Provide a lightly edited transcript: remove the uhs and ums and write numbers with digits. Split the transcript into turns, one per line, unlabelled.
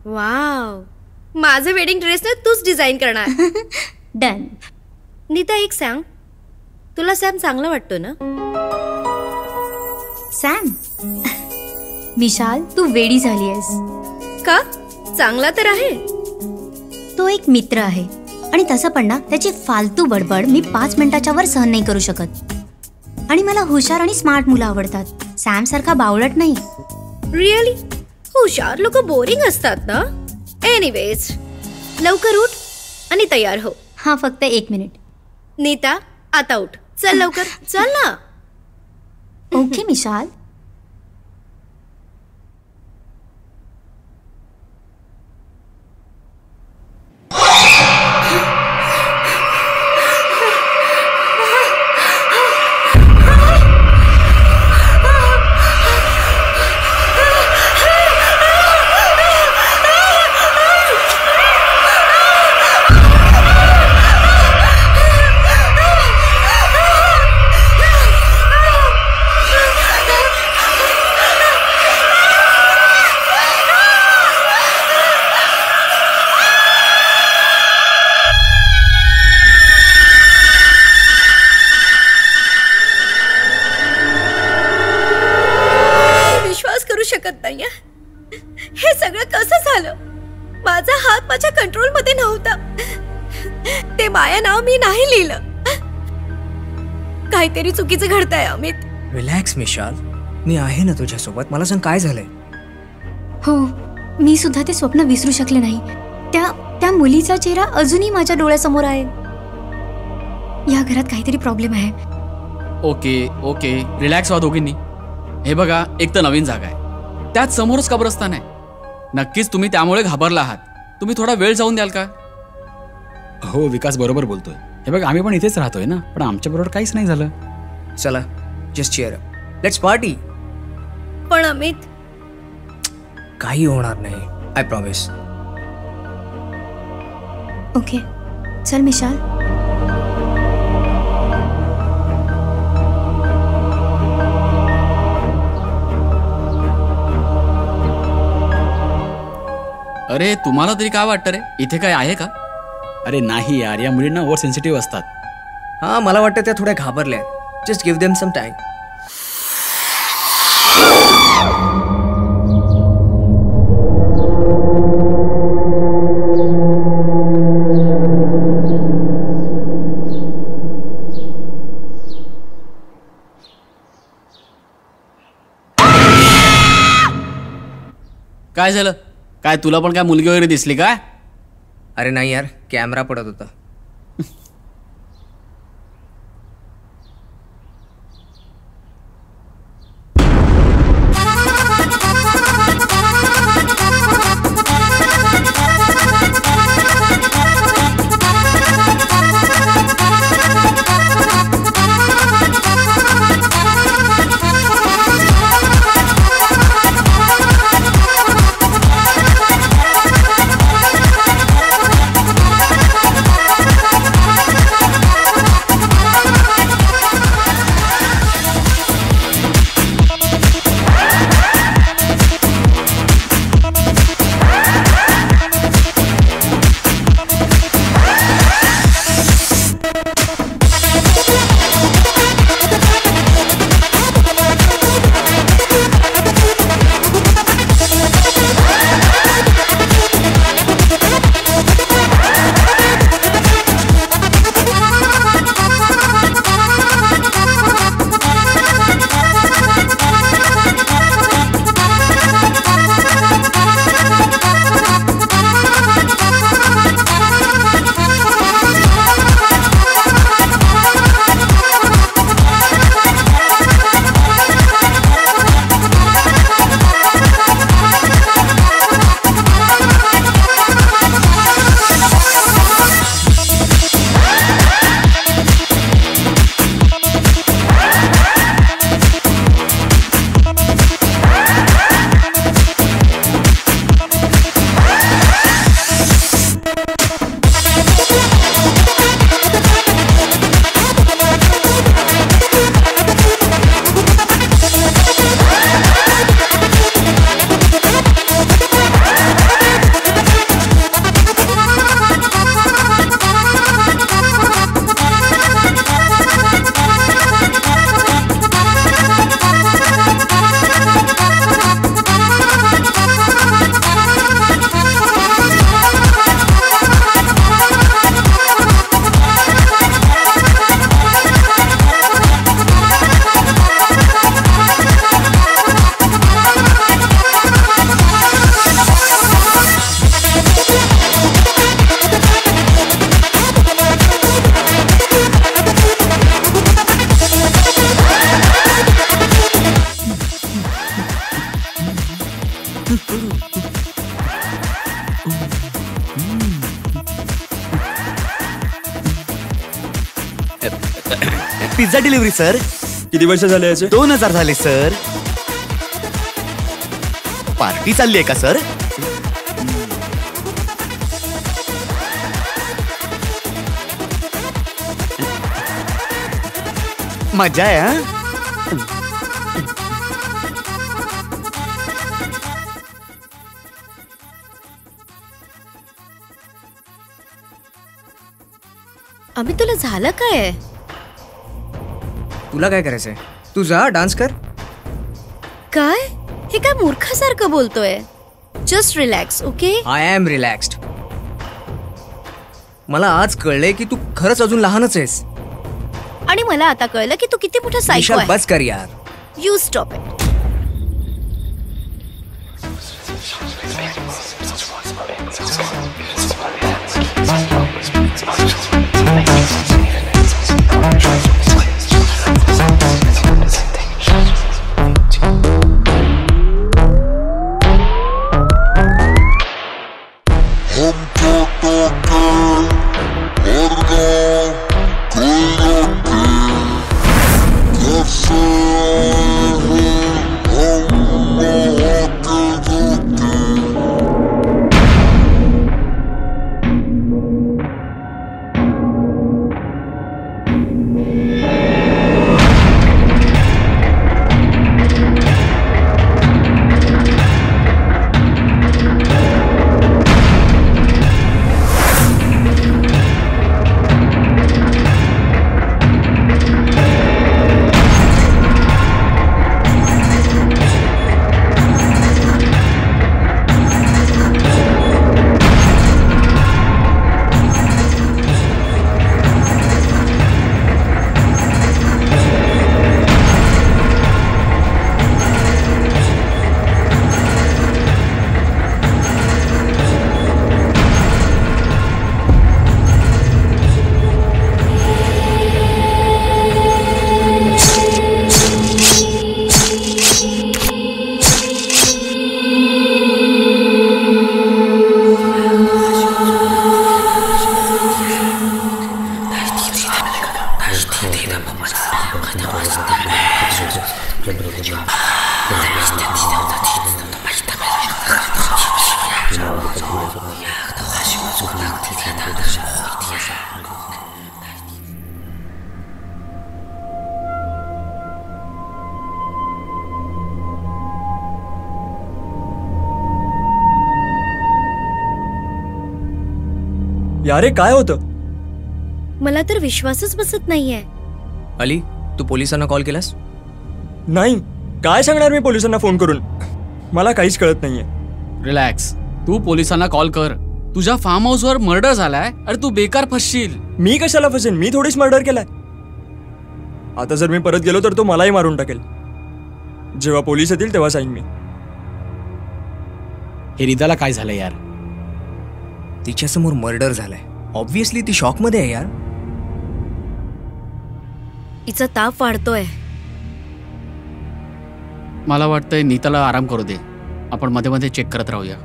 Wow, माझं wedding dress ना तूच डिझाईन करणार.
डन.
नीता एक सांग, तुला सॅम चांगला वाटतो ना?
सॅम? विशाल, तू वेडी झाली आहेस.
का? चांगला तर आहे.
तो एक मित्र आहे आणि तसं पण ना त्याची फालतू बडबड मी 5 मिनिटाच्या वर सहन नाही करू शकत. आणि मला हुशार आणि स्मार्ट मुलं आवडतात. सॅम सारखा बावळट नाही.
रिअली? हुशार लोक बोरिंग असतात ना. एनिवेज, लवकर उठ आणि तयार हो.
हा, फक्त 1 मिनिट.
नीता, आता उठ. चल लवकर, चल ना.
ओके विशाल.
हे सगळं कसं झालं? माझा हात माझ्या कंट्रोल मध्ये नव्हता. ते माया नाव मी नाही लिहिलं. काहीतरी चुकीचं घडतंय अमित.
रिलॅक्स मिशाल, मी आहे ना तुझ्यासोबत. मला सांग काय झालंय?
हो, मी सुद्धा ते स्वप्न विसरू शकले नाही. त्या मुलीचा चेहरा अजूनही माझ्या डोळ्यासमोर आहे. या घरात काहीतरी प्रॉब्लेम आहे.
ओके रिलॅक्स व्हा दोघींनी. हे बघा, एक तर नवीन जागा आहे, त्यात समोरच कब्रस्तान आहे. नक्कीच तुम्ही त्यामुळे घाबरला आहात. तुम्ही थोडा वेळ जाऊन द्याल का?
हो, विकास बरोबर बोलतोय. हे बघ, आम्ही पण इथेच राहतोय ना, पण आमच्या बरोबर काहीच नाही झालं.
चला, just cheer up, let's party.
पण अमित,
काही होणार नाही, आय प्रॉमिस.
ओके, चल विशाल.
अरे, तुम्हाला तरी काय वाटतं रे? इथे काय आहे का?
अरे नाही यार, या मुलींना ओव्हर सेन्सिटिव्ह असतात.
हा, मला वाटतं त्या थोड्या घाबरल्या. Just give them some time.
काय झालं? काय तुला पण काय मुलगी वगैरे दिसली काय?
अरे नाही यार, कॅमेरा पडत होता.
Pizza delivery sir.
किती वर्ष झाले याचे?
2000 झाले सर. पार्टी चालली आहे का सर? मजा आहे हा.
आम्ही तुला झालं काय?
तुला काय करायचंय? तू जा डान्स कर.
काय हे काय मूर्खासारखं बोलतोय? Just relax. Okay,
I am relaxed. मला आज कळलंय की तू खरंच अजून लहानच आहेस.
आणि मला आता कळलं की तू किती मोठा सायको
विशाल,
आहे.
बस कर यार.
You stop it.
यारे काय होतं?
मला तर विश्वासच बसत नाहीये.
अली, तू पोलिसांना कॉल केलास?
नाही, काय सांगणार मी पोलिसांना फोन करून? मला काहीच कळत नाहीये.
रिलॅक्स. तू पोलिसांना कॉल कर. तुझ्या फार्म हाऊस वर मर्डर झालाय. अरे तू बेकार फसशील.
मी कशाला फसेन? मी थोडीच मर्डर केलाय. आता जर मी परत गेलो तर तो मलाही मारून टाकेल. जेव्हा पोलीस येतील तेव्हा सांगेन मी.
हे रिताला काय झालं यार?
तिच्यासमोर मर्डर झालाय. ऑब्व्हियसली ती शॉक मध्ये आहे यार.
हिचा ताप वाढतोय.
मला वाटतंय नीताला आराम करू दे. आपण मध्ये मध्ये चेक करत राहूया.